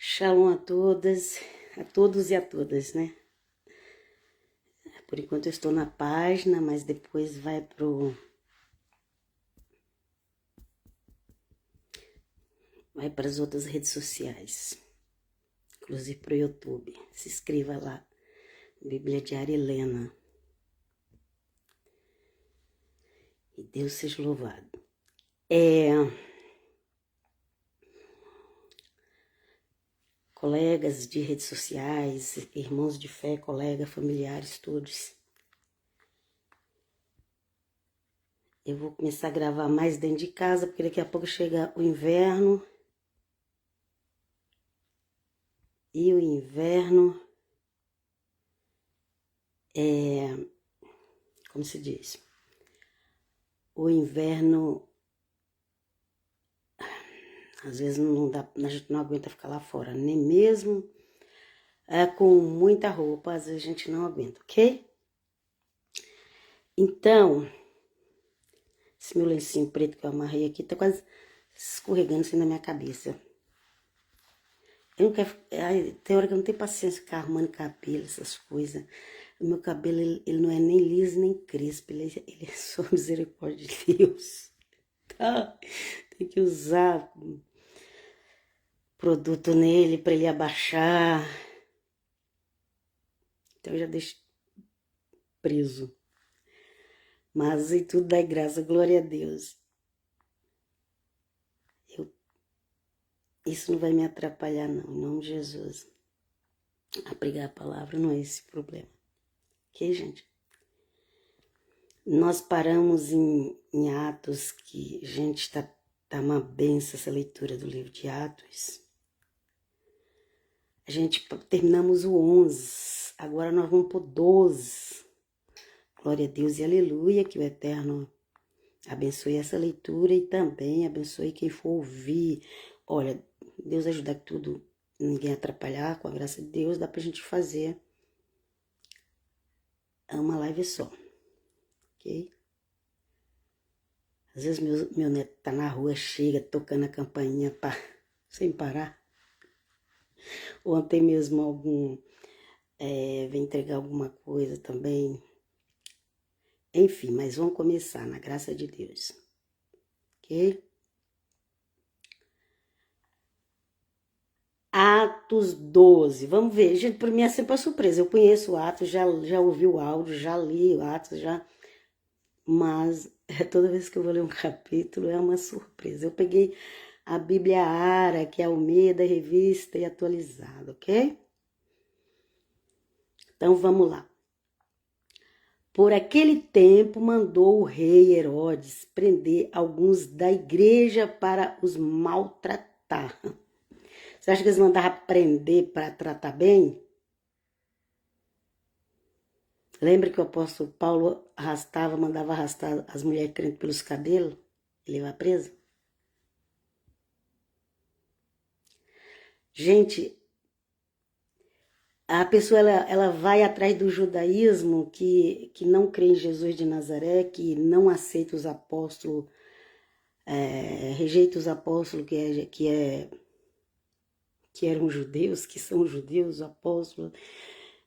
Shalom a todos e a todas, né? Por enquanto eu estou na página, mas depois vai para as outras redes sociais, inclusive para o YouTube. Se inscreva lá, Bíblia Diária Helena. E Deus seja louvado. Colegas de redes sociais, irmãos de fé, colegas, familiares, todos. Eu vou começar a gravar mais dentro de casa, porque daqui a pouco chega o inverno. E o inverno como se diz? O inverno, às vezes não dá, a gente não aguenta ficar lá fora, nem mesmo com muita roupa, às vezes a gente não aguenta, ok? Então, esse meu lencinho preto que eu amarrei aqui tá quase escorregando assim na minha cabeça. Eu não quero, tem hora que eu não tenho paciência de ficar arrumando cabelo, essas coisas. O meu cabelo, ele não é nem liso nem crespo, ele é só misericórdia de Deus. Tá? Tem que usar produto nele para ele abaixar. Então eu já deixo preso. Mas em tudo dá graça, glória a Deus. Isso não vai me atrapalhar não, em nome de Jesus. A pregar a palavra não é esse o problema. Ok, gente? Nós paramos em Atos, que, gente, tá uma benção essa leitura do livro de Atos. A gente terminamos o 11, agora nós vamos pro 12. Glória a Deus e aleluia, que o Eterno abençoe essa leitura e também abençoe quem for ouvir. Olha, Deus ajudar que tudo, ninguém atrapalhar, com a graça de Deus, dá pra gente fazer uma live só, ok? Às vezes meu neto tá na rua, chega tocando a campainha sem parar. Ontem mesmo algum vem entregar alguma coisa também. Enfim, mas vamos começar na graça de Deus, ok? Atos 12, vamos ver, gente, para mim é sempre uma surpresa, eu conheço o Atos, já ouvi o áudio, já li o Atos, mas toda vez que eu vou ler um capítulo é uma surpresa. Eu peguei a Bíblia Ara, que é a Almeida, revista e atualizada, ok? Então vamos lá. Por aquele tempo mandou o rei Herodes prender alguns da igreja para os maltratar. Você acha que eles mandavam prender para tratar bem? Lembra que o apóstolo Paulo mandava arrastar as mulheres crentes pelos cabelos e levar presa? Gente, a pessoa ela vai atrás do judaísmo que não crê em Jesus de Nazaré, que não aceita os apóstolos, rejeita os apóstolos que eram judeus, que são judeus, apóstolos,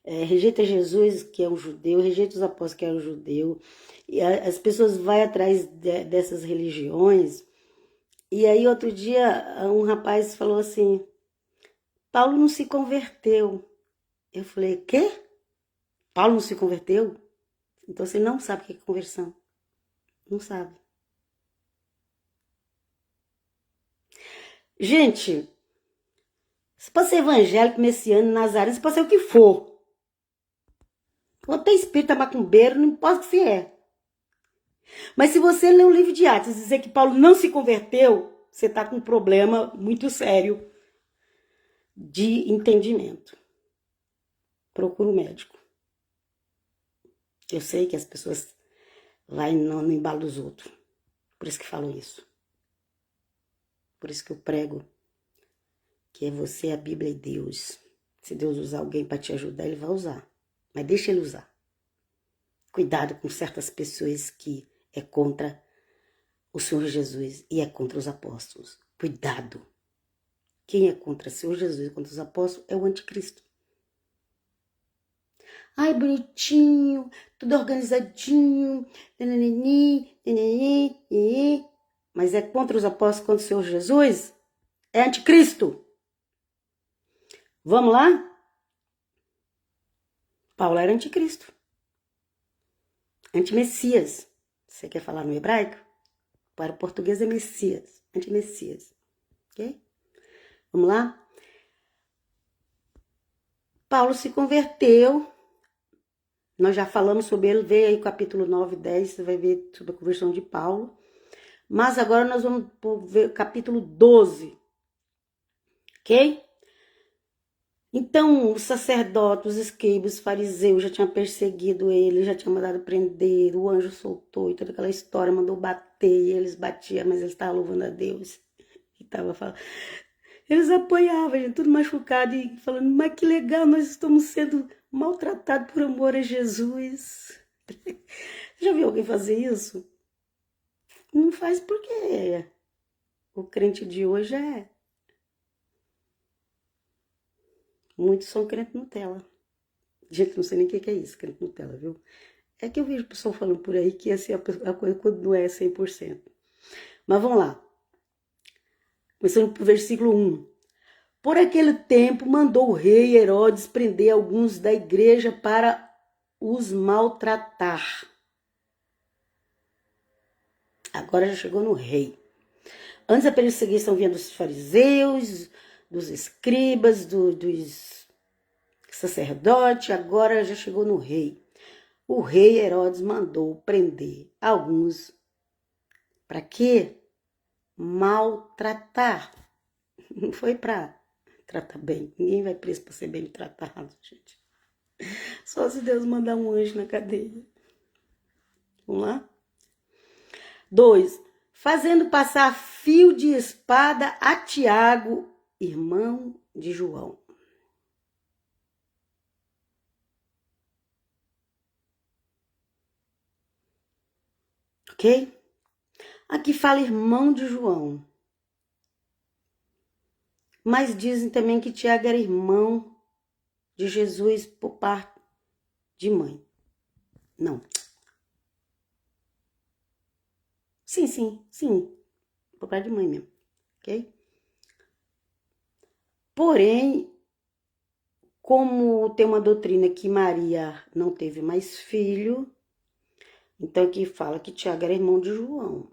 rejeita Jesus, que é um judeu, rejeita os apóstolos, que eram judeu, e as pessoas vão atrás dessas religiões. E aí outro dia um rapaz falou assim, Paulo não se converteu. Eu falei, quê? Paulo não se converteu? Então você não sabe o que é conversão. Não sabe. Gente, você pode ser evangélico, messiânico, nazareno, você pode ser o que for. Ou até espírita macumbeiro, não importa o que você é. Mas se você ler o livro de Atos e dizer que Paulo não se converteu, você está com um problema muito sério de entendimento. Procura um médico. Eu sei que as pessoas vai no embalo dos outros. Por isso que falo isso. Por isso que eu prego que é você, a Bíblia e Deus. Se Deus usar alguém para te ajudar, ele vai usar. Mas deixa ele usar. Cuidado com certas pessoas que é contra o Senhor Jesus e é contra os apóstolos. Cuidado. Quem é contra o Senhor Jesus e contra os apóstolos é o anticristo. Ai, bonitinho, tudo organizadinho, mas é contra os apóstolos, contra o Senhor Jesus? É anticristo. Vamos lá? Paulo era anticristo. Antimessias. Você quer falar no hebraico? Para o português é Messias. Antimessias. Ok? Vamos lá? Paulo se converteu. Nós já falamos sobre ele. Vê aí o capítulo 9 e 10. Você vai ver sobre a conversão de Paulo. Mas agora nós vamos ver o capítulo 12. Ok? Então, os sacerdotes, os escribas, os fariseus já tinham perseguido ele, já tinham mandado prender, o anjo soltou e toda aquela história, mandou bater, e eles batiam, mas eles estavam louvando a Deus. E tava falando. Eles apoiavam, gente, tudo machucado e falando, mas que legal, nós estamos sendo maltratados por amor a Jesus. Já viu alguém fazer isso? Não faz porque o crente de hoje é... Muitos são crente Nutella. Gente, não sei nem o que é isso, crente Nutella, viu? É que eu vejo o pessoal falando por aí que assim, a coisa quando não é 100%. Mas vamos lá. Começando pro versículo 1. Por aquele tempo, mandou o rei Herodes prender alguns da igreja para os maltratar. Agora já chegou no rei. Antes a perseguição vinha dos fariseus, dos escribas, dos sacerdotes, agora já chegou no rei. O rei Herodes mandou prender alguns. Para quê? Maltratar. Não foi para tratar bem. Ninguém vai preso para ser bem tratado, gente. Só se Deus mandar um anjo na cadeia. Vamos lá? 2. Fazendo passar fio de espada a Tiago, irmão de João. Ok? Aqui fala irmão de João. Mas dizem também que Tiago era irmão de Jesus por parte de mãe. Não. Sim. Por parte de mãe mesmo. Ok? Porém, como tem uma doutrina que Maria não teve mais filho, então aqui fala que Tiago era irmão de João.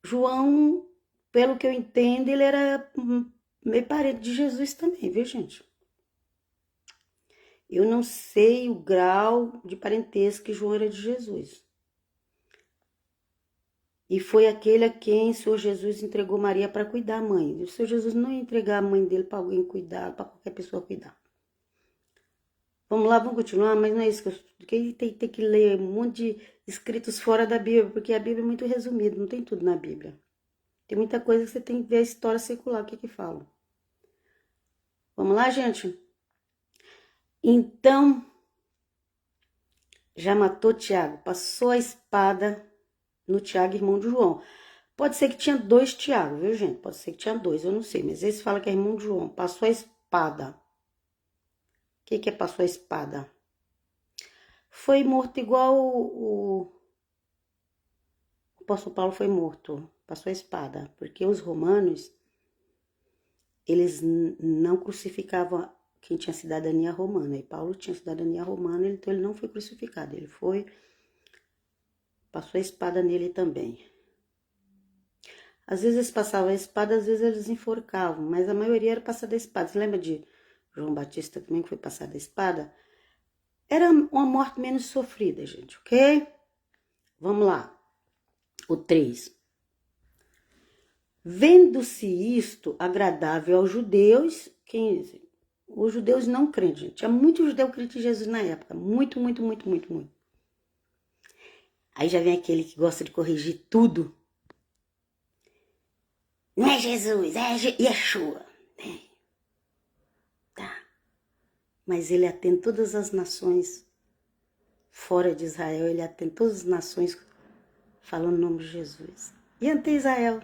João, pelo que eu entendo, ele era meio parente de Jesus também, viu, gente? Eu não sei o grau de parentesco que João era de Jesus. E foi aquele a quem o Senhor Jesus entregou Maria para cuidar, mãe. O Senhor Jesus não ia entregar a mãe dele para alguém cuidar, para qualquer pessoa cuidar. Vamos lá, vamos continuar, mas não é isso que eu tem que ler um monte de escritos fora da Bíblia, porque a Bíblia é muito resumida, não tem tudo na Bíblia. Tem muita coisa que você tem que ver a história secular, o que fala. Vamos lá, gente? Então, já matou Tiago, passou a espada no Tiago, irmão de João. Pode ser que tinha 2 Tiago, viu, gente? Pode ser que tinha 2, eu não sei, mas esse fala que é irmão de João. Passou a espada. O que é passou a espada? Foi morto igual o apóstolo Paulo foi morto. Passou a espada, porque os romanos, eles não crucificavam quem tinha cidadania romana. E Paulo tinha cidadania romana, então ele não foi crucificado. Ele foi, passou a espada nele também. Às vezes eles passavam a espada, às vezes eles enforcavam, mas a maioria era passada a espada. Você lembra de João Batista também, que foi passada a espada? Era uma morte menos sofrida, gente, ok? Vamos lá. O 3. Vendo-se isto agradável aos judeus, os judeus não crentes, gente. Tinha muito judeu crente em Jesus na época. Muito. Aí já vem aquele que gosta de corrigir tudo. Não é Jesus, é Yeshua. Tá. Mas ele atende todas as nações fora de Israel. Ele atende todas as nações falando o nome de Jesus. E ante Israel.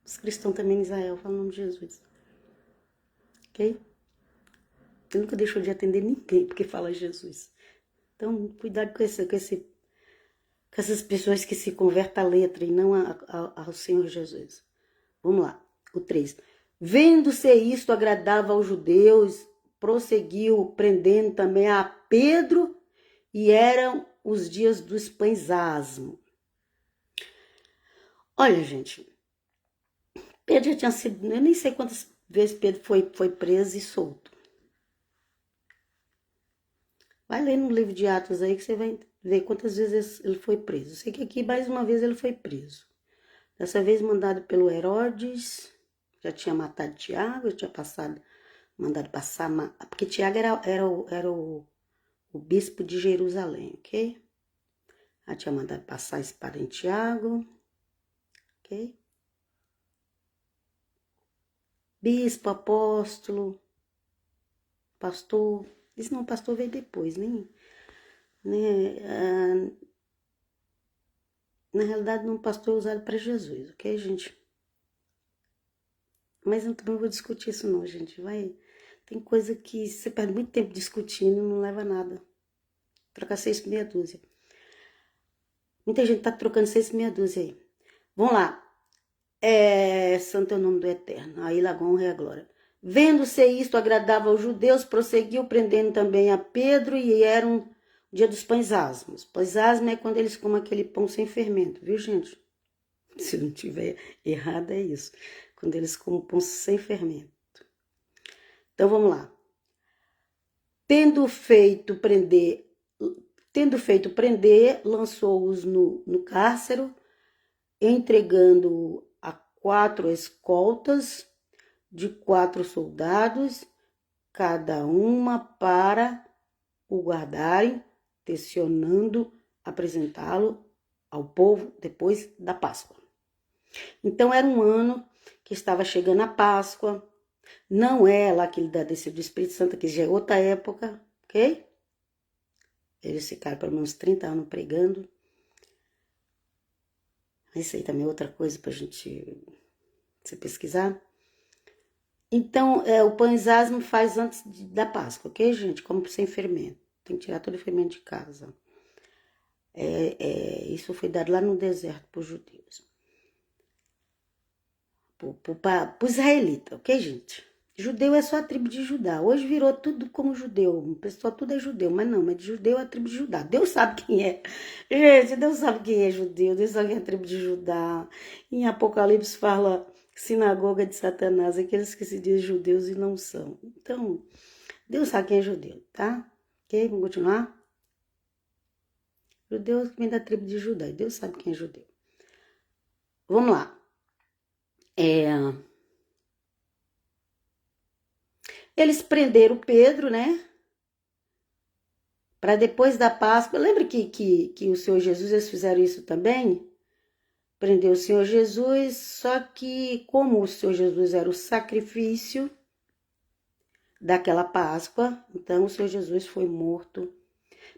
Os cristãos também em Israel falam o nome de Jesus. Ok? Ele nunca deixou de atender ninguém porque fala Jesus. Então, cuidado com essas pessoas que se convertem à letra e não ao Senhor Jesus. Vamos lá. O 3. Vendo-se isto agradava aos judeus, prosseguiu prendendo também a Pedro, e eram os dias dos pães asmos. Olha, gente, Pedro já tinha sido, eu nem sei quantas vezes Pedro foi preso e solto. Vai ler no livro de Atos aí que você vai ver quantas vezes ele foi preso. Eu sei que aqui mais uma vez ele foi preso. Dessa vez mandado pelo Herodes, já tinha matado Tiago, já tinha mandado passar, porque Tiago era o bispo de Jerusalém, ok? Já tinha mandado passar a espada em Tiago, ok? Bispo, apóstolo, pastor. Isso não, pastor veio depois, na realidade, não, pastor é usado para Jesus, ok, gente? Mas eu também vou discutir isso não, gente. Tem coisa que você perde muito tempo discutindo e não leva a nada. Trocar 6 por meia dúzia. Muita gente tá trocando 6 por meia dúzia aí. Vamos lá. Santo é o nome do Eterno. Aí lá honra e a glória. Vendo-se isto agradável aos judeus, prosseguiu prendendo também a Pedro, e era um dia dos pães asmos. Pães asmos é quando eles comem aquele pão sem fermento, viu, gente? Se não tiver errado, é isso. Quando eles comem pão sem fermento. Então, vamos lá. Tendo feito prender, lançou-os no cárcero, entregando a 4 escoltas de 4 soldados, cada uma para o guardarem, tencionando apresentá-lo ao povo depois da Páscoa. Então era um ano que estava chegando a Páscoa, não é lá que ele dá descido do Espírito Santo, que já é outra época, ok? Eles ficaram pelo menos 30 anos pregando. Isso aí também é outra coisa pra gente se pesquisar. Então, o pães asmo faz antes da Páscoa, ok, gente? Como sem fermento. Tem que tirar todo o fermento de casa. Isso foi dado lá no deserto para os judeus. Para os israelitas, ok, gente? Judeu é só a tribo de Judá. Hoje virou tudo como judeu. O pessoal tudo é judeu, mas não, mas de judeu é a tribo de Judá. Deus sabe quem é. Gente, Deus sabe quem é judeu. Deus sabe quem é a tribo de Judá. Em Apocalipse fala sinagoga de Satanás, aqueles que se dizem judeus e não são. Então, Deus sabe quem é judeu, tá? Ok, vamos continuar? Judeu vem da tribo de Judá. E Deus sabe quem é judeu. Vamos lá. Eles prenderam Pedro, né? Para depois da Páscoa. Lembra que o Senhor Jesus, eles fizeram isso também? Prendeu o Senhor Jesus, só que como o Senhor Jesus era o sacrifício daquela Páscoa, então o Senhor Jesus foi morto.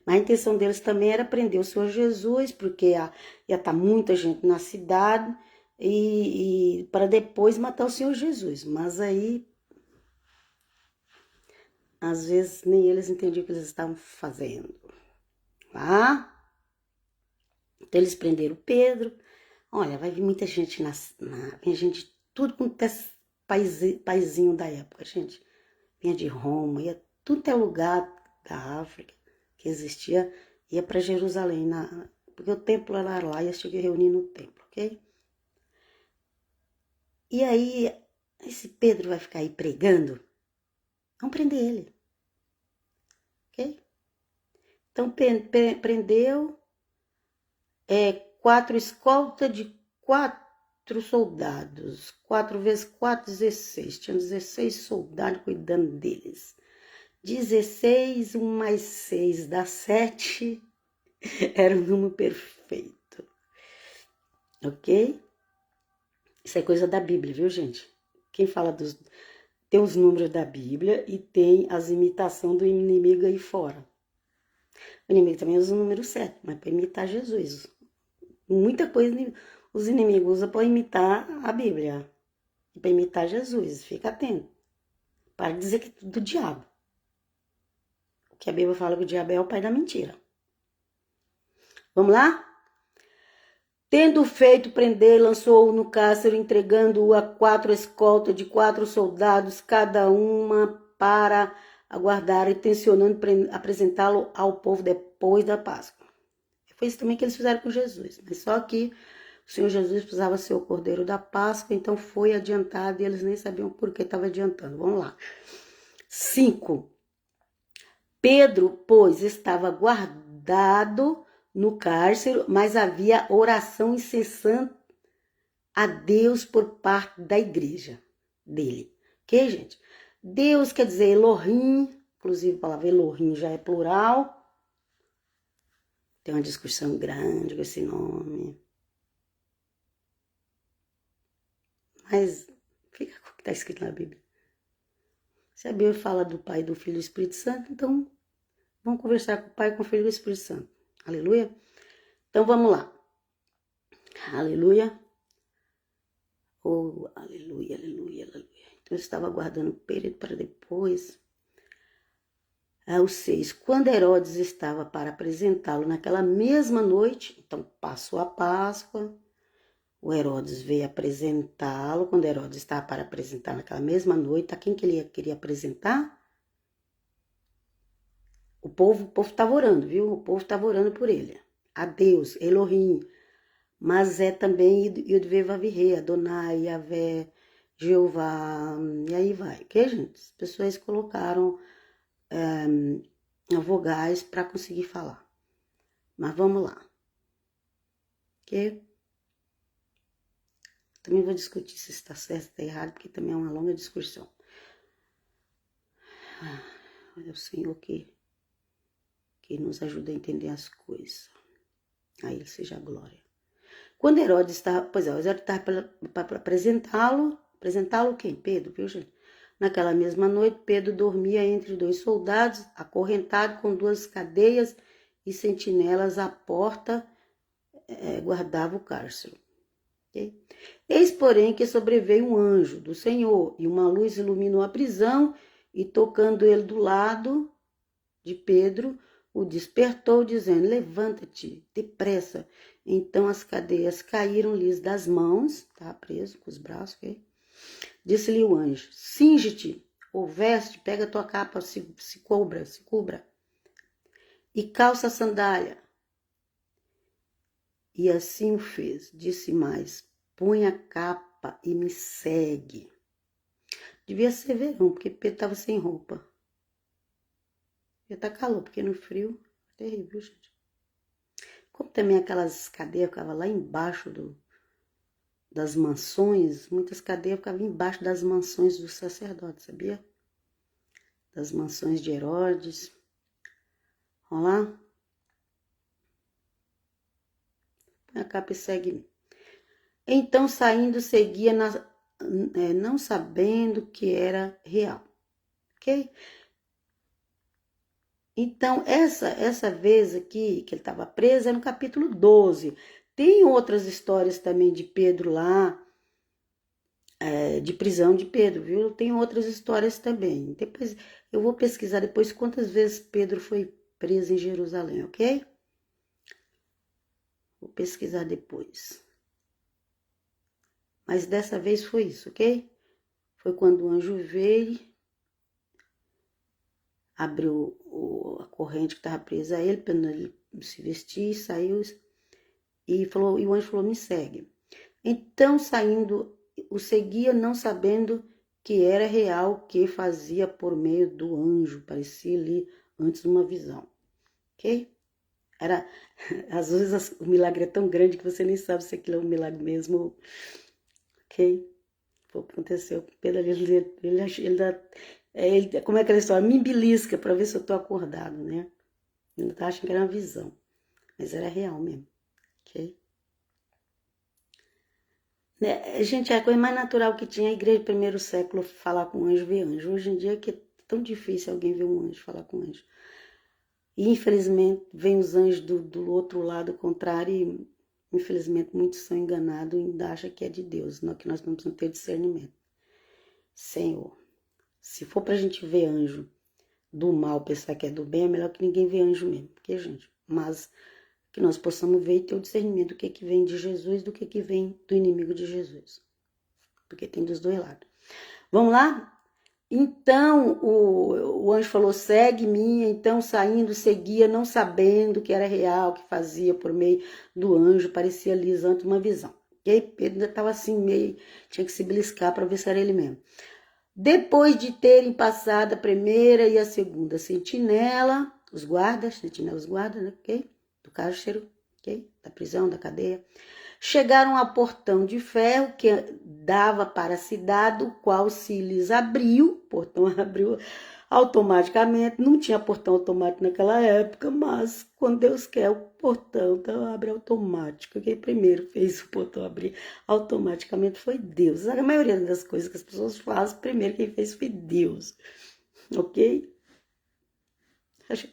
Mas a intenção deles também era prender o Senhor Jesus, porque ia estar muita gente na cidade, e para depois matar o Senhor Jesus. Mas aí, às vezes, nem eles entendiam o que eles estavam fazendo. Tá? Então eles prenderam Pedro. Olha, vai vir muita gente vem gente, tudo quanto é paizinho da época, gente. Vinha de Roma, ia tudo é lugar da África que existia, ia para Jerusalém, porque o templo era lá e eles tinham que reunir no templo, ok? E aí, esse Pedro vai ficar aí pregando? Vamos prender ele, ok? Então prendeu 4 escoltas de 4 soldados. 4 vezes 4, 16. Tinha 16 soldados cuidando deles. 16, 1 mais 6 dá 7. Era o número perfeito. Ok? Isso é coisa da Bíblia, viu, gente? Quem fala tem os números da Bíblia e tem as imitações do inimigo aí fora. O inimigo também usa o número 7, mas para imitar Jesus. Muita coisa os inimigos usam para imitar a Bíblia. para imitar Jesus. Fica atento. Para de dizer que é tudo do diabo. O que a Bíblia fala que o diabo é o pai da mentira. Vamos lá? Tendo feito prender, lançou-o no cárcere, entregando-o a 4 escoltas de 4 soldados, cada uma para aguardar, intencionando apresentá-lo ao povo depois da Páscoa. Foi isso também que eles fizeram com Jesus. Mas só que o Senhor Jesus precisava ser o cordeiro da Páscoa, então foi adiantado e eles nem sabiam por que estava adiantando. Vamos lá. 5. Pedro, pois, estava guardado no cárcere, mas havia oração incessante a Deus por parte da igreja dele. Ok, gente? Deus quer dizer Elohim, inclusive a palavra Elohim já é plural. Tem uma discussão grande com esse nome. Mas fica com o que está escrito na Bíblia. Se a Bíblia fala do Pai, do Filho e do Espírito Santo, então vamos conversar com o Pai, com o Filho e com o Espírito Santo. Aleluia? Então vamos lá. Aleluia. Oh, aleluia, aleluia, aleluia. Então eu estava aguardando o período para depois. O 6. Quando Herodes estava para apresentá-lo naquela mesma noite, então passou a Páscoa, o Herodes veio apresentá-lo. Quando Herodes estava para apresentar naquela mesma noite, a quem que ele queria apresentar? O povo estava orando, viu? O povo estava orando por ele. A Deus, Elohim, mas é também Yudvevavirê, Adonai, Yahvé, Jeová, e aí vai, ok, gente? As pessoas colocaram vogais para conseguir falar. Mas vamos lá. Ok? Também vou discutir se está certo ou está errado, porque também é uma longa discussão. Olha o Senhor que nos ajuda a entender as coisas. A Ele seja a glória. Quando Herodes estava, Herodes estava para apresentá-lo quem? Pedro, viu, gente? Naquela mesma noite, Pedro dormia entre 2 soldados, acorrentado com 2 cadeias e sentinelas à porta, guardava o cárcere. Okay? Eis, porém, que sobreveio um anjo do Senhor, e uma luz iluminou a prisão, e tocando ele do lado de Pedro, o despertou, dizendo: levanta-te, depressa. Então as cadeias caíram-lhes das mãos, estava preso com os braços, ok? Disse-lhe o anjo: cinge-te, ou veste, pega a tua capa, se cubra, e calça a sandália. E assim o fez. Disse mais: põe a capa e me segue. Devia ser verão, porque Pedro estava sem roupa. Ia estar calor, porque no frio é terrível, gente. Como também aquelas cadeias ficavam lá embaixo das mansões, muitas cadeias ficavam embaixo das mansões dos sacerdotes, sabia? Das mansões de Herodes. Vamos lá? Põe a capa e segue. Então, saindo, seguia, não sabendo que era real. Ok? Então, essa vez aqui, que ele estava preso, é no capítulo 12. Tem outras histórias também de Pedro lá, de prisão de Pedro, viu? Tem outras histórias também. Depois, eu vou pesquisar depois quantas vezes Pedro foi preso em Jerusalém, ok? Vou pesquisar depois. Mas dessa vez foi isso, ok? Foi quando o anjo veio, abriu a corrente que estava presa a ele, para ele se vestir, saiu e o anjo falou: me segue. Então, saindo, o seguia, não sabendo que era real o que fazia por meio do anjo, parecia-lhe antes uma visão, ok? Às vezes o milagre é tão grande que você nem sabe se aquilo é um milagre mesmo, ok? Foi o que aconteceu com Pedro, como é aquela história? Me belisca para ver se eu tô acordado, né? Eu ainda tava achando que era uma visão, mas era real mesmo, ok? Gente, a coisa mais natural que tinha a igreja do primeiro século falar com anjo, ver anjo. Hoje em dia é que é tão difícil alguém ver um anjo, falar com anjo. E infelizmente vem os anjos do outro lado contrário e infelizmente muitos são enganados e ainda acham que é de Deus, não, que nós não precisamos ter discernimento. Senhor, se for pra gente ver anjo do mal, pensar que é do bem, é melhor que ninguém vê anjo mesmo. Porque, gente, mas que nós possamos ver e ter o discernimento do que vem de Jesus, do que vem do inimigo de Jesus. Porque tem dos dois lados. Vamos lá? Então, o anjo falou, segue-me. Então, saindo, seguia, não sabendo que era real, que fazia por meio do anjo, parecia lisante uma visão. E aí, Pedro ainda estava assim, meio, tinha que se beliscar para ver se era ele mesmo. Depois de terem passado a primeira e a segunda sentinela, os guardas, né, ok? Do cárcere, ok? Da prisão, da cadeia. Chegaram ao portão de ferro que dava para a cidade, o qual se lhes abriu, o portão abriu automaticamente, não tinha portão automático naquela época, mas quando Deus quer, o portão abre automático. Quem primeiro fez o portão abrir automaticamente foi Deus. A maioria das coisas que as pessoas fazem, primeiro quem fez foi Deus, ok? Acho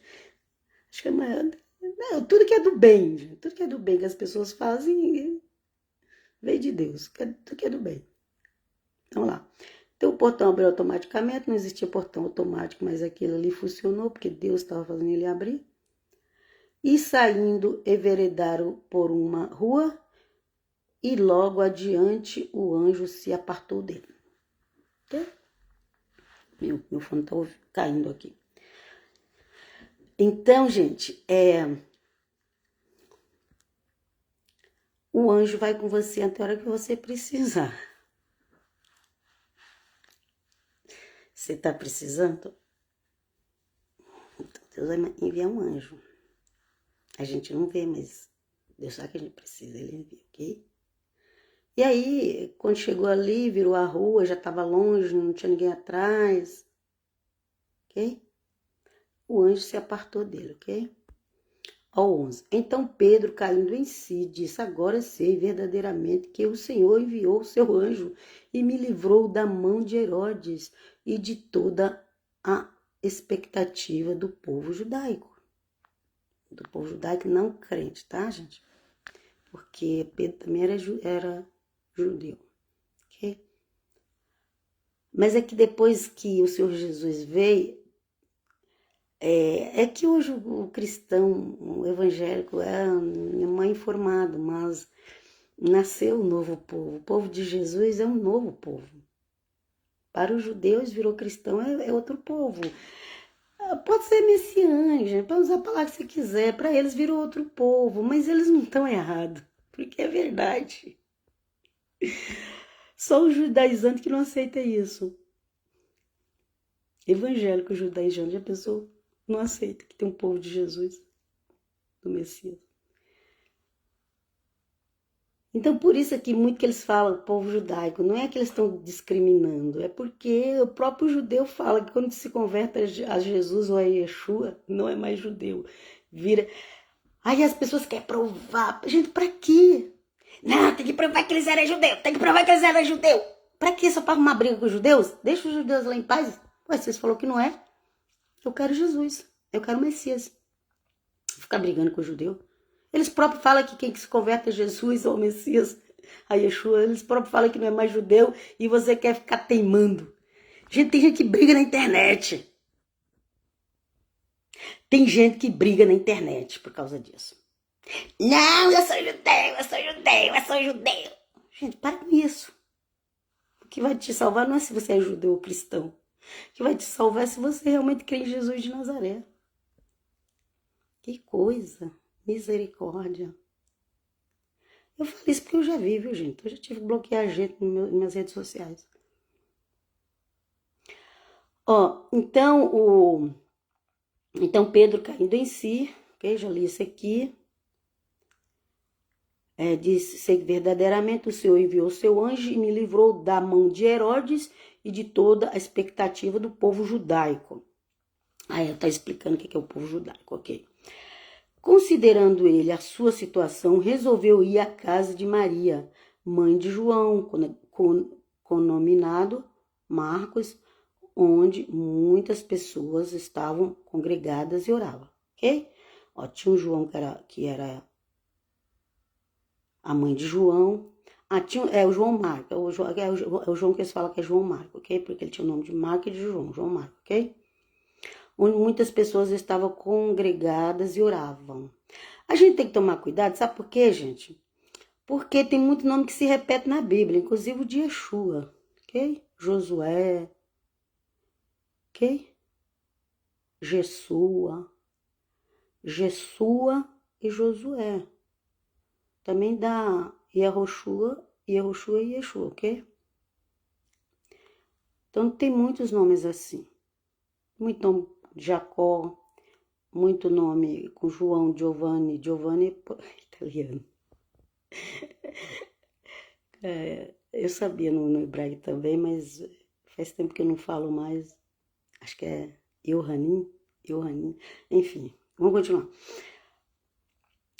que é maior. Não, tudo que é do bem, gente, tudo que é do bem que as pessoas fazem veio de Deus, tudo que é do bem. Vamos lá. Então o portão abriu automaticamente, não existia portão automático, mas aquilo ali funcionou, porque Deus estava fazendo ele abrir. E saindo, enveredaram por uma rua, e logo adiante o anjo se apartou dele. Okay? Meu fone está caindo aqui. Então, gente, o anjo vai com você até a hora que você precisar. Você está precisando? Então, Deus vai enviar um anjo. A gente não vê, mas Deus sabe que a gente precisa, ele envia, ok? E aí, quando chegou ali, virou a rua, já estava longe, não tinha ninguém atrás, ok? O anjo se apartou dele, ok? Ao 11. Então Pedro, caindo em si, disse, agora sei verdadeiramente que o Senhor enviou o seu anjo e me livrou da mão de Herodes e de toda a expectativa do povo judaico. Do povo judaico não crente, tá, gente? Porque Pedro também era judeu, ok? Mas é que depois que o Senhor Jesus veio, é que hoje o cristão, o evangélico é mal informado, mas nasceu um novo povo. O povo de Jesus é um novo povo. Para os judeus, virou cristão, é outro povo. Pode ser messiânico, pode usar a palavra que você quiser. Para eles virou outro povo, mas eles não estão errados, porque é verdade. Só o judaizante que não aceita isso. Evangélico judaizante, a pessoa não aceita que tem um povo de Jesus, do Messias. Então, por isso aqui, muito que eles falam, povo judaico, não é que eles estão discriminando, é porque o próprio judeu fala que quando se converte a Jesus ou a Yeshua, não é mais judeu, vira... Aí as pessoas querem provar, gente, pra quê? Não, tem que provar que eles eram judeus, tem que provar que eles eram judeus. Pra quê? Só pra arrumar briga com os judeus? Deixa os judeus lá em paz. Ué, vocês falaram que não é. Eu quero Jesus, eu quero o Messias. Vou ficar brigando com o judeu. Eles próprios falam que quem se converte a Jesus ou ao Messias, a Yeshua, eles próprios falam que não é mais judeu e você quer ficar teimando. Gente, tem gente que briga na internet. Tem gente que briga na internet por causa disso. Não, eu sou judeu, eu sou judeu, eu sou judeu. Gente, para com isso. O que vai te salvar não é se você é judeu ou cristão. O que vai te salvar é se você realmente crê em Jesus de Nazaré. Que coisa. Misericórdia. Eu falo isso porque eu já vi, viu, gente? Eu já tive que bloquear gente nas minhas redes sociais. Ó, então Pedro caindo em si, ok? Já li isso aqui. Disse, sei que verdadeiramente o Senhor enviou o seu anjo e me livrou da mão de Herodes e de toda a expectativa do povo judaico. Aí ela está explicando o que é o povo judaico, ok? Considerando ele a sua situação, resolveu ir à casa de Maria, mãe de João, conominado Marcos, onde muitas pessoas estavam congregadas e oravam, ok? Ó, tinha um João que era a mãe de João, É o João Marco, é o João que eles falam que é João Marco, ok? Porque ele tinha o nome de Marco e de João Marco, ok? Onde muitas pessoas estavam congregadas e oravam. A gente tem que tomar cuidado, sabe por quê, gente? Porque tem muito nome que se repete na Bíblia, inclusive o de Yeshua, ok? Josué, ok? Jesua e Josué. Também dá Yehoshua e Yeshua, ok? Então tem muitos nomes assim. Muito nome de Jacó, muito nome com João, Giovanni italiano. Eu sabia no hebraico também, mas faz tempo que eu não falo mais. Acho que é Yohanim. Enfim, vamos continuar.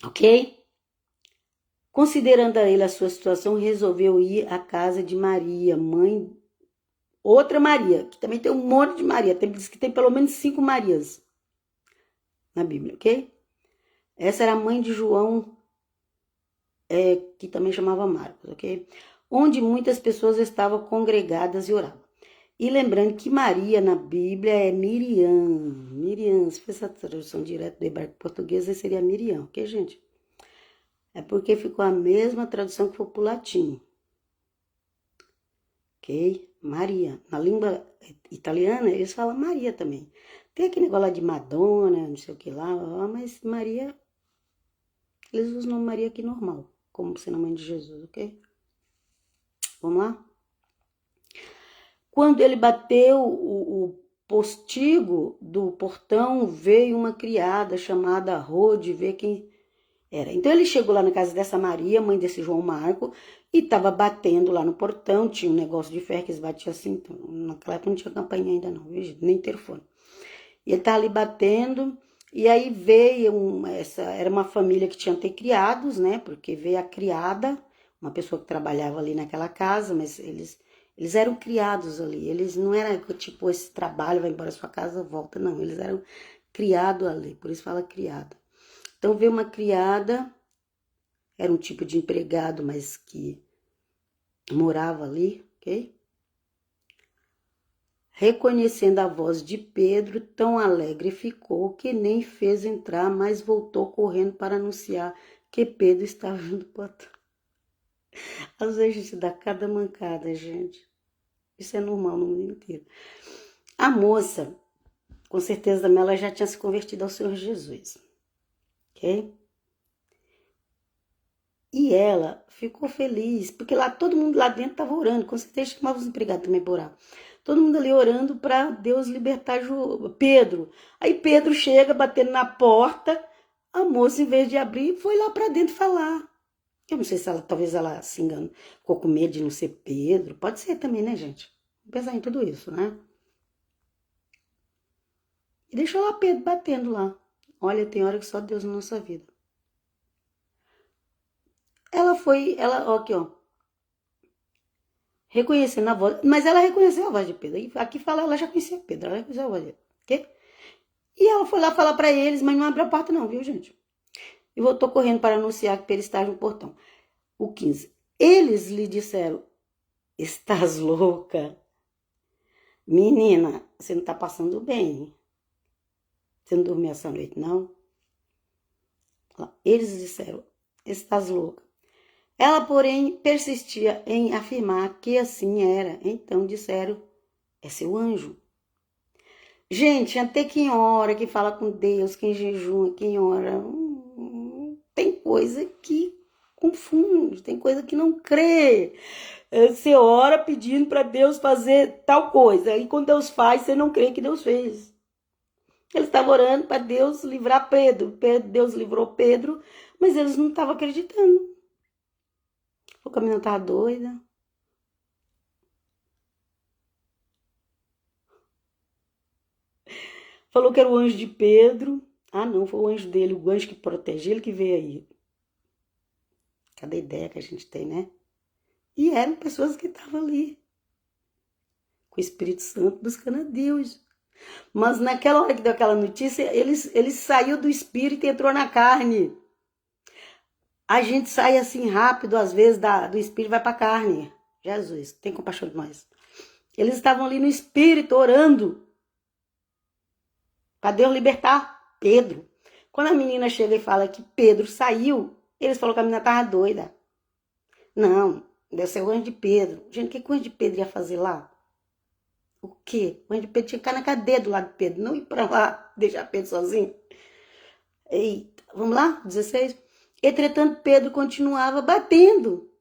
Ok? Considerando ele a sua situação, resolveu ir à casa de Maria, mãe, outra Maria, que também tem um monte de Maria, diz que tem pelo menos 5 Marias na Bíblia, ok? Essa era a mãe de João, que também chamava Marcos, ok? Onde muitas pessoas estavam congregadas e oravam. E lembrando que Maria na Bíblia é Miriam, se fosse a tradução direta do hebraico português, seria Miriam, ok, gente? É porque ficou a mesma tradução que foi pro latim. Ok? Maria. Na língua italiana, eles falam Maria também. Tem aquele negócio lá de Madonna, não sei o que lá, mas Maria, eles usam o nome Maria aqui normal, como sendo a mãe de Jesus, ok? Vamos lá? Quando ele bateu o postigo do portão, veio uma criada chamada Rode ver quem era. Então ele chegou lá na casa dessa Maria, mãe desse João Marco, e estava batendo lá no portão. Tinha um negócio de ferro que eles batiam assim. Então, naquela época não tinha campainha ainda não, viu? Nem telefone. E ele estava ali batendo, e aí veio era uma família que tinha ter criados, né? Porque veio a criada, uma pessoa que trabalhava ali naquela casa, mas eles eram criados ali. Eles não eram tipo esse trabalho, vai embora sua casa, volta, não. Eles eram criados ali, por isso fala criada. Então veio uma criada, era um tipo de empregado, mas que morava ali, ok? Reconhecendo a voz de Pedro, tão alegre ficou que nem fez entrar, mas voltou correndo para anunciar que Pedro estava vindo para trás. Às vezes a gente dá cada mancada, gente. Isso é normal no mundo inteiro. A moça, com certeza também, ela já tinha se convertido ao Senhor Jesus, ok? E ela ficou feliz, porque lá todo mundo lá dentro estava orando, com certeza chamava os empregados também para orar. Todo mundo ali orando para Deus libertar Pedro. Aí Pedro chega batendo na porta, a moça, em vez de abrir, foi lá para dentro falar. Eu não sei se talvez ela se engane, ficou com medo de não ser Pedro. Pode ser também, né, gente? Vamos pensar em tudo isso, né? E deixou lá Pedro batendo lá. Olha, tem hora que só Deus na nossa vida. Ela, aqui, ó. Reconhecendo a voz, mas ela reconheceu a voz de Pedro. Aqui fala, ela já conhecia Pedro, ela reconheceu a voz dele, ok? E ela foi lá falar para eles, mas não abriu a porta não, viu, gente? E voltou correndo para anunciar que Pedro estava no portão. O 15. Eles lhe disseram, estás louca? Menina, você não tá passando bem. Você não dormiu essa noite, não? Eles disseram, estás louca. Ela, porém, persistia em afirmar que assim era. Então disseram, é seu anjo. Gente, até quem ora, quem fala com Deus, quem jejua, quem ora, tem coisa que confunde, tem coisa que não crê. Você ora pedindo para Deus fazer tal coisa, e quando Deus faz, você não crê que Deus fez. Eles estavam orando para Deus livrar Pedro. Deus livrou Pedro, mas eles não estavam acreditando. O caminho estava doida. Falou que era o anjo de Pedro. Ah, não, foi o anjo dele, o anjo que protegeu ele que veio aí. Cada ideia que a gente tem, né? E eram pessoas que estavam ali, com o Espírito Santo, buscando a Deus. Mas naquela hora que deu aquela notícia, ele saiu do Espírito e entrou na carne. A gente sai assim rápido, às vezes, do espírito vai para a carne. Jesus, tem compaixão de nós. Eles estavam ali no espírito, orando, para Deus libertar Pedro. Quando a menina chega e fala que Pedro saiu, eles falaram que a menina estava doida. Não, deve ser o anjo de Pedro. Gente, o que o anjo de Pedro ia fazer lá? O quê? O anjo de Pedro tinha que ficar na cadeia do lado de Pedro, não ir para lá, deixar Pedro sozinho. Eita, vamos lá? 16. Entretanto, Pedro continuava batendo.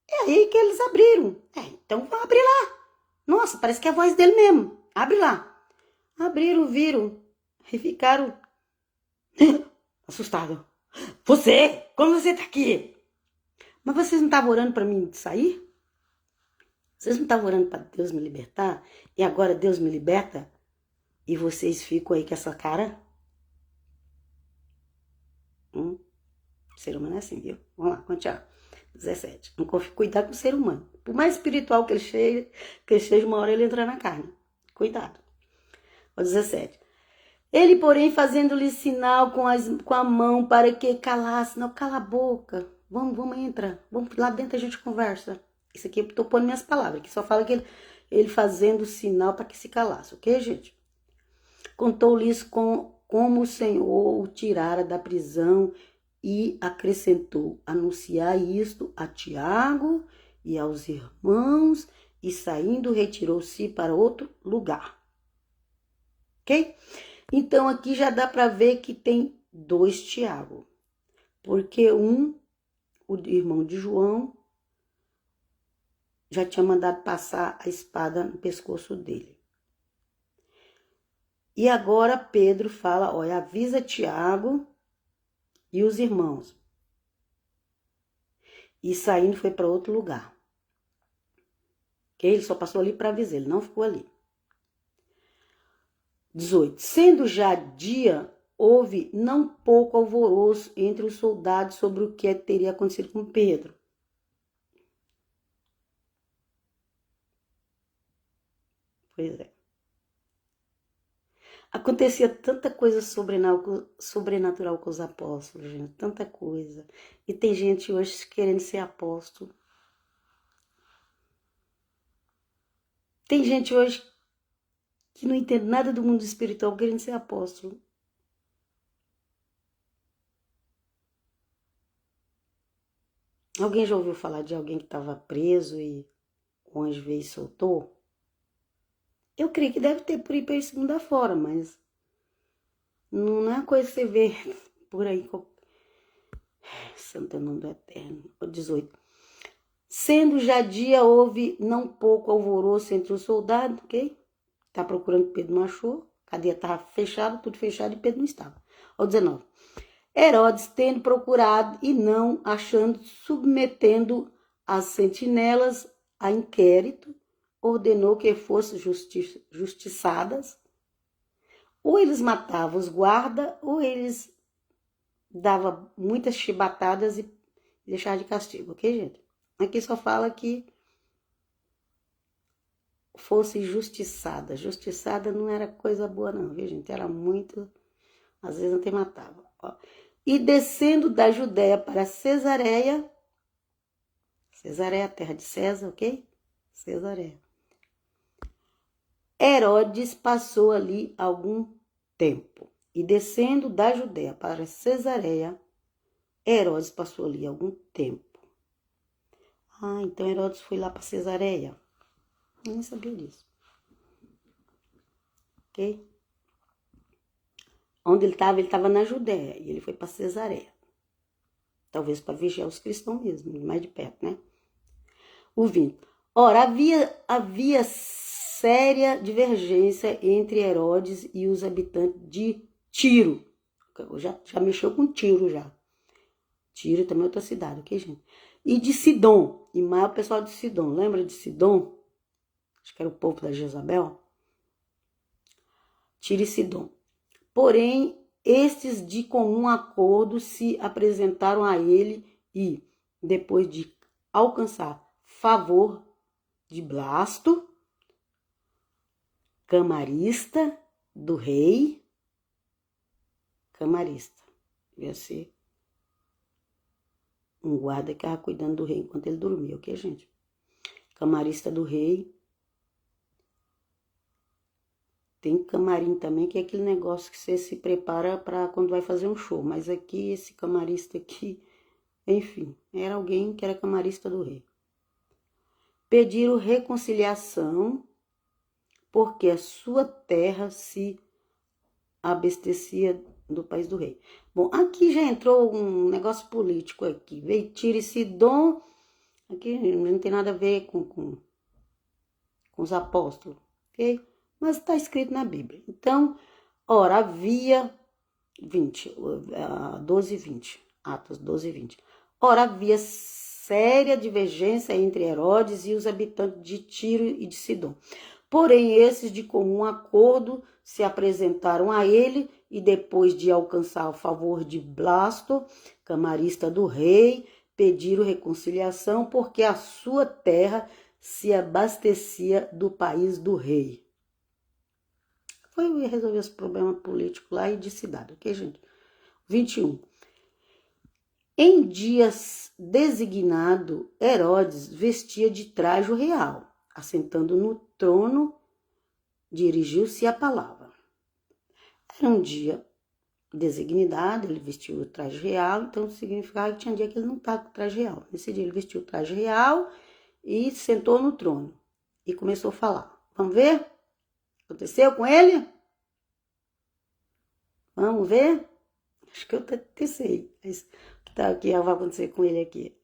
É aí que eles abriram. Então vamos abrir lá. Nossa, parece que é a voz dele mesmo. Abre lá. Abriram, viram e ficaram assustados. Você? Como você tá aqui? Mas vocês não estavam orando para mim sair? Vocês não estavam orando para Deus me libertar? E agora Deus me liberta? E vocês ficam aí com essa cara? O ser humano é assim, viu? Vamos lá, continuar. 17. Cuidado com o ser humano. Por mais espiritual que ele seja, uma hora ele entra na carne. Cuidado. O 17. Ele, porém, fazendo-lhe sinal com a mão para que calasse. Não, cala a boca. Vamos, entra. Vamos lá dentro, a gente conversa. Isso aqui eu tô pondo minhas palavras, que só fala que ele fazendo sinal para que se calasse, ok, gente? Contou-lhes como o Senhor o tirara da prisão e acrescentou: anunciar isto a Tiago e aos irmãos, e saindo retirou-se para outro lugar. Ok? Então aqui já dá para ver que tem 2 Tiago, porque o irmão de João, já tinha mandado passar a espada no pescoço dele. E agora Pedro fala, olha, avisa Tiago e os irmãos. E saindo foi para outro lugar. Que ele só passou ali para avisar, ele não ficou ali. 18. Sendo já dia, houve não pouco alvoroço entre os soldados sobre o que teria acontecido com Pedro. Pois é. Acontecia tanta coisa sobrenatural com os apóstolos, gente, tanta coisa. E tem gente hoje querendo ser apóstolo. Tem gente hoje que não entende nada do mundo espiritual querendo ser apóstolo. Alguém já ouviu falar de alguém que estava preso e o anjo veio e soltou? Eu creio que deve ter por aí pelo esse mundo afora, mas não é uma coisa que você vê por aí. Santo nome do Eterno. 18. Sendo já dia, houve não pouco alvoroço entre os soldados, ok? Tá procurando, Pedro não achou. A cadeia estava fechada, tudo fechado, e Pedro não estava. 19. Herodes, tendo procurado e não achando, submetendo as sentinelas a inquérito, ordenou que fossem justiçadas. Ou eles matavam os guardas, ou eles davam muitas chibatadas e deixavam de castigo, ok, gente? Aqui só fala que fosse justiçada. Justiçada não era coisa boa não, viu, gente? Era muito... Às vezes até matava. Ó. E descendo da Judéia para Cesareia, terra de César, ok? Cesareia. Herodes passou ali algum tempo. E descendo da Judéia para Cesareia, Herodes passou ali algum tempo. Ah, então Herodes foi lá para Cesareia. Eu nem sabia disso. Ok? Onde ele estava na Judéia. E ele foi para Cesareia. Talvez para vigiar os cristãos mesmo, mais de perto, né? O 20. Ora, havia séria divergência entre Herodes e os habitantes de Tiro. Já mexeu com Tiro já. Tiro também é outra cidade, ok, gente? E de Sidom. E mais o pessoal de Sidom. Lembra de Sidom? Acho que era o povo da Jezabel. Tiro e Sidom. Porém, estes de comum acordo se apresentaram a ele e, depois de alcançar favor de Blasto, camarista do rei, camarista, devia ser um guarda que estava cuidando do rei enquanto ele dormia, ok, gente? Camarista do rei. Tem camarim também, que é aquele negócio que você se prepara para quando vai fazer um show. Mas aqui, esse camarista aqui, enfim, era alguém que era camarista do rei. Pediram reconciliação porque a sua terra se abastecia do país do rei. Bom, aqui já entrou um negócio político aqui. Veio Tiro e Sidom, aqui não tem nada a ver com os apóstolos, ok? Mas está escrito na Bíblia. Então, ora, havia 12 e 20, Atos 12 e 20. Ora, havia séria divergência entre Herodes e os habitantes de Tiro e de Sidom. Porém, esses de comum acordo se apresentaram a ele e depois de alcançar o favor de Blasto, camarista do rei, pediram reconciliação porque a sua terra se abastecia do país do rei. Foi resolver esse problema político lá e de cidade, ok, gente? 21. Em dias designado, Herodes vestia de traje real, assentando no trono, dirigiu-se à palavra. Era um dia designado, ele vestiu o traje real, então significava que tinha dia que ele não estava com o traje real. Nesse dia ele vestiu o traje real e sentou no trono e começou a falar. Vamos ver? Aconteceu com ele? Vamos ver? Acho que eu até sei o que vai acontecer com ele aqui.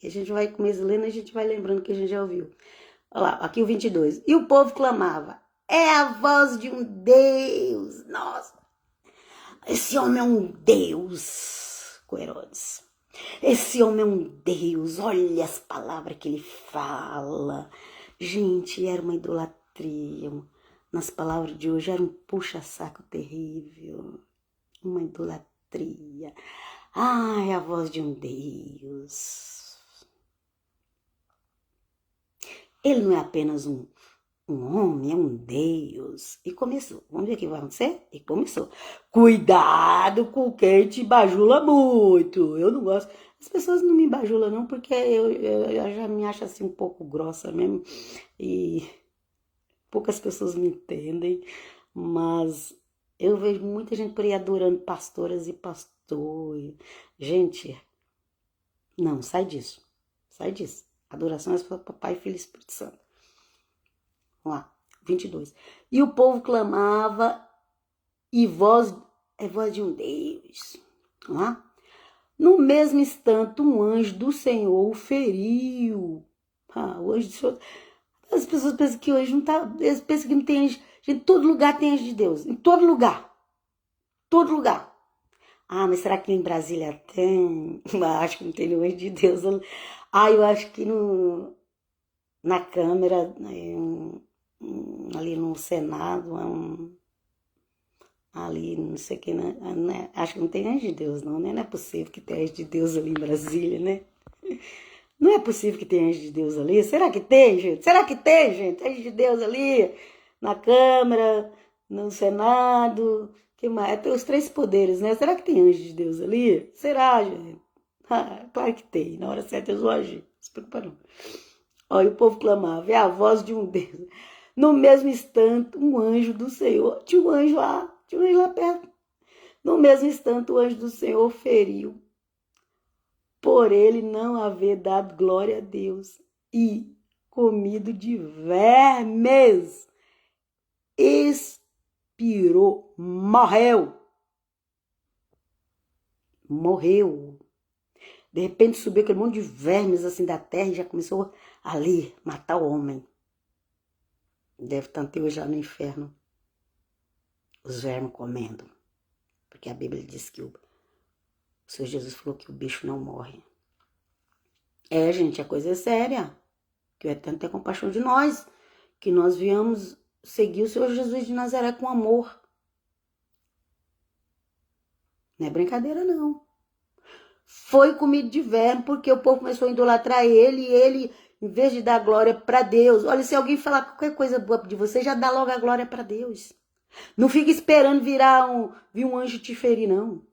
E a gente vai começar lendo e a gente vai lembrando que a gente já ouviu. Olha lá, aqui o 22. E o povo clamava, é a voz de um Deus. Nossa, esse homem é um Deus, com Herodes. Esse homem é um Deus, olha as palavras que ele fala. Gente, era uma idolatria. Nas palavras de hoje, era um puxa-saco terrível. Uma idolatria. Ai, a voz de um Deus. Ele não é apenas um homem, é um Deus. E começou. Vamos ver o que vai acontecer? E começou. Cuidado com quem te bajula muito. Eu não gosto. As pessoas não me bajulam não, porque eu já me acho assim um pouco grossa mesmo. E poucas pessoas me entendem. Mas eu vejo muita gente por aí adorando pastoras e pastores. Gente, não, sai disso. Sai disso. Adoração é para Pai, Filho e Espírito Santo. Vamos lá, 22. E o povo clamava, e voz de um Deus. Vamos lá. No mesmo instante, um anjo do Senhor o feriu. O anjo do Senhor. As pessoas pensam que hoje não tá. Eles pensam que não tem anjo. Gente, em todo lugar tem anjo de Deus. Em todo lugar. Todo lugar. Ah, mas será que em Brasília tem? Acho que não tem nenhum anjo de Deus. Eu acho que na Câmara, ali no Senado, ali, não sei o que, né? Acho que não tem anjo de Deus, não, né? Não é possível que tenha anjo de Deus ali em Brasília, né? Não é possível que tenha anjo de Deus ali. Será que tem, gente? Será que tem, gente? Anjo de Deus ali na Câmara, no Senado, que mais? Tem os 3 poderes, né? Será que tem anjo de Deus ali? Será, gente? Claro que tem. Na hora certa eles vão agir. Não se preocupa não. E o povo clamava, é a voz de um Deus. No mesmo instante, um anjo do Senhor, tinha um anjo lá perto. No mesmo instante, o anjo do Senhor feriu, por ele não haver dado glória a Deus, e comido de vermes, expirou, morreu. De repente subiu aquele monte de vermes assim da terra e já começou ali matar o homem. Deve estar até hoje lá no inferno os vermes comendo. Porque a Bíblia diz que o Senhor Jesus falou que o bicho não morre. Gente, a coisa é séria. Que o Eterno tem compaixão de nós. Que nós viemos seguir o Senhor Jesus de Nazaré com amor. Não é brincadeira, não. Foi comido de verme porque o povo começou a idolatrar ele. E ele, em vez de dar glória para Deus... Olha, se alguém falar qualquer coisa boa de você, já dá logo a glória para Deus. Não fica esperando vir um anjo te ferir, não.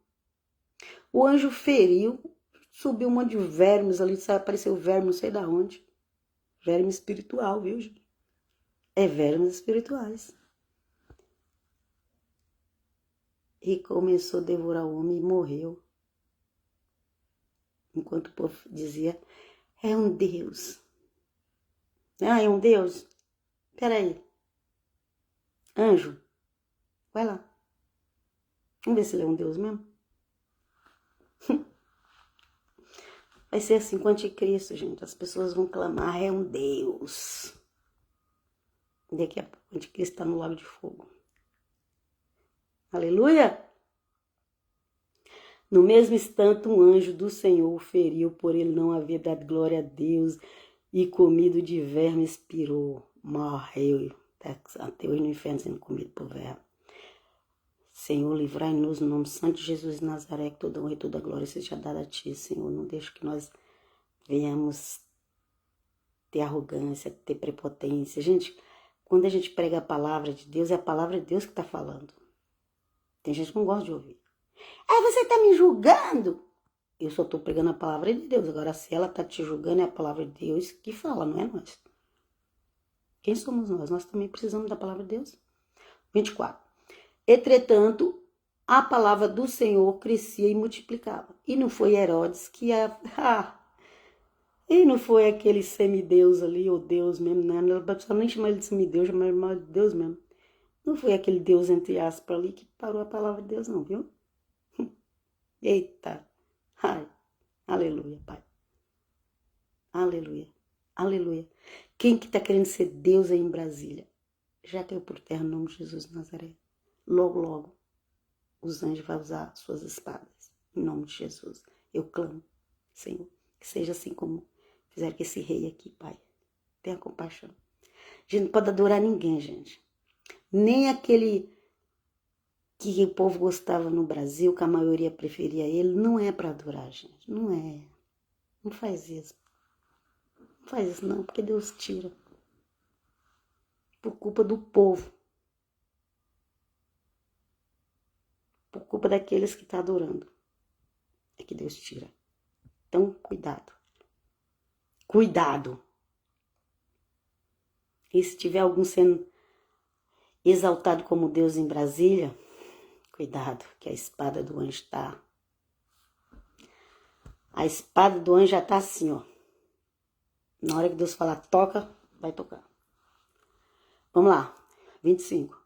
O anjo feriu, Subiu um monte de vermes ali, apareceu verme não sei da onde. Verme espiritual, viu, gente? É vermes espirituais. E começou a devorar o homem e morreu. Enquanto o povo dizia, é um Deus. Ah, é um Deus? Peraí. Anjo, vai lá. Vamos ver se ele é um Deus mesmo. Vai ser assim com o anticristo, gente. As pessoas vão clamar, é um Deus. Daqui a pouco o anticristo está no lago de fogo. Aleluia! No mesmo instante, um anjo do Senhor o feriu, por ele não haver dado glória a Deus, e comido de verme expirou, morreu. Até hoje no inferno sendo comido por verme. Senhor, livrai-nos no nome santo de Jesus de Nazaré, que toda honra e toda glória seja dada a Ti, Senhor. Não deixe que nós venhamos ter arrogância, ter prepotência. Gente, quando a gente prega a palavra de Deus, é a palavra de Deus que está falando. Tem gente que não gosta de ouvir. Ah, você está me julgando? Eu só estou pregando a palavra de Deus. Agora, se ela está te julgando, é a palavra de Deus que fala, não é nós. Quem somos nós? Nós também precisamos da palavra de Deus. 24. Entretanto, a palavra do Senhor crescia e multiplicava. E não foi Herodes que e não foi aquele semideus ali, ou Deus mesmo, né? Não precisa nem chamar ele de semideus, chamar ele de Deus mesmo. Não foi aquele Deus, entre aspas, ali que parou a palavra de Deus, não, viu? Eita! Ai, aleluia, Pai. Aleluia, aleluia. Quem que tá querendo ser Deus aí em Brasília? Já caiu por terra no nome de Jesus de Nazaré. Logo, logo, os anjos vão usar suas espadas. Em nome de Jesus. Eu clamo, Senhor, que seja assim como fizeram com esse rei aqui, Pai. Tenha compaixão. A gente não pode adorar ninguém, gente. Nem aquele que o povo gostava no Brasil, que a maioria preferia ele, não é para adorar, gente. Não é. Não faz isso. Não faz isso não, porque Deus tira. Por culpa do povo. Por culpa daqueles que estão adorando. É que Deus tira. Então, cuidado. Cuidado. E se tiver algum sendo exaltado como Deus em Brasília, cuidado, que a espada do anjo está. A espada do anjo já está assim, ó. Na hora que Deus falar toca, vai tocar. Vamos lá, 25.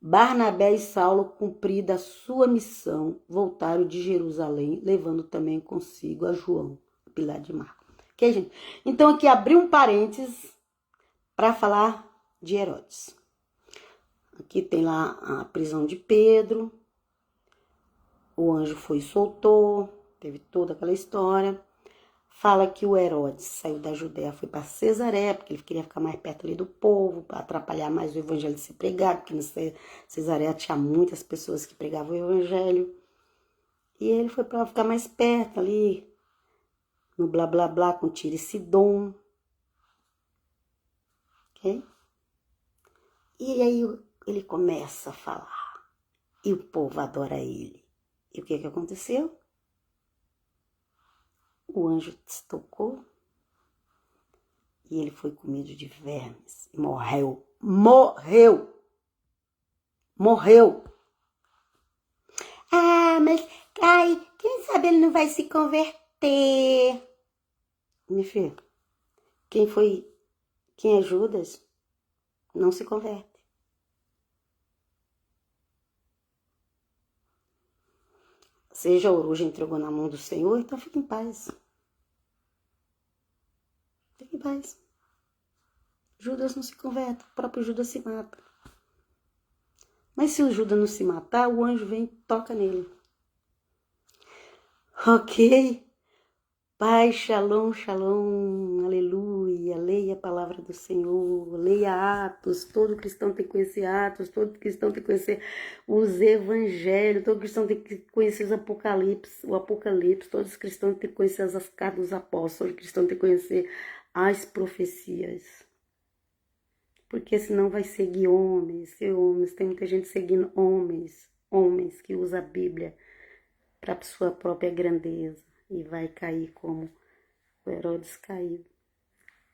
Barnabé e Saulo, cumprida a sua missão, voltaram de Jerusalém, levando também consigo a João, pilar de Marcos. Ok, gente? Então aqui abri um parênteses para falar de Herodes. Aqui tem lá a prisão de Pedro, o anjo foi e soltou, teve toda aquela história. Fala que o Herodes saiu da Judéia, foi para Cesareia, porque ele queria ficar mais perto ali do povo, para atrapalhar mais o evangelho de se pregar, porque no Cesareia tinha muitas pessoas que pregavam o evangelho. E ele foi para ficar mais perto ali, no blá blá blá, com Tiro e Sidom. Ok? E aí ele começa a falar, e o povo adora ele. E o que aconteceu? O anjo tocou e ele foi comido de vermes e morreu. Morreu! Morreu! Ah, mas ai, quem sabe ele não vai se converter? Minha filha, quem é Judas não se converte. Seja a oruja entregou na mão do Senhor, então fique em paz. Fique em paz. Judas não se converte, o próprio Judas se mata. Mas se o Judas não se matar, o anjo vem e toca nele. Ok? Pai, shalom, shalom, aleluia. Leia a palavra do Senhor, leia Atos. Todo cristão tem que conhecer Atos, todo cristão tem que conhecer os evangelhos, todo cristão tem que conhecer o Apocalipse, todos os cristãos têm que conhecer as cartas dos apóstolos, todo cristão tem que conhecer as profecias. Porque senão vai seguir homens. Tem muita gente seguindo homens que usam a Bíblia para sua própria grandeza. e vai cair como o Herodes caiu.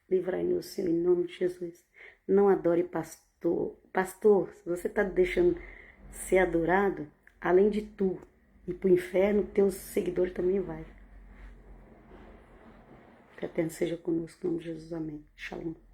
Livrai-nos, Senhor, em nome de Jesus. Não adore pastor. Pastor, se você está deixando ser adorado, além de tu ir para o inferno, teus seguidores também vai. Que a eterno seja conosco, em nome de Jesus. Amém. Shalom.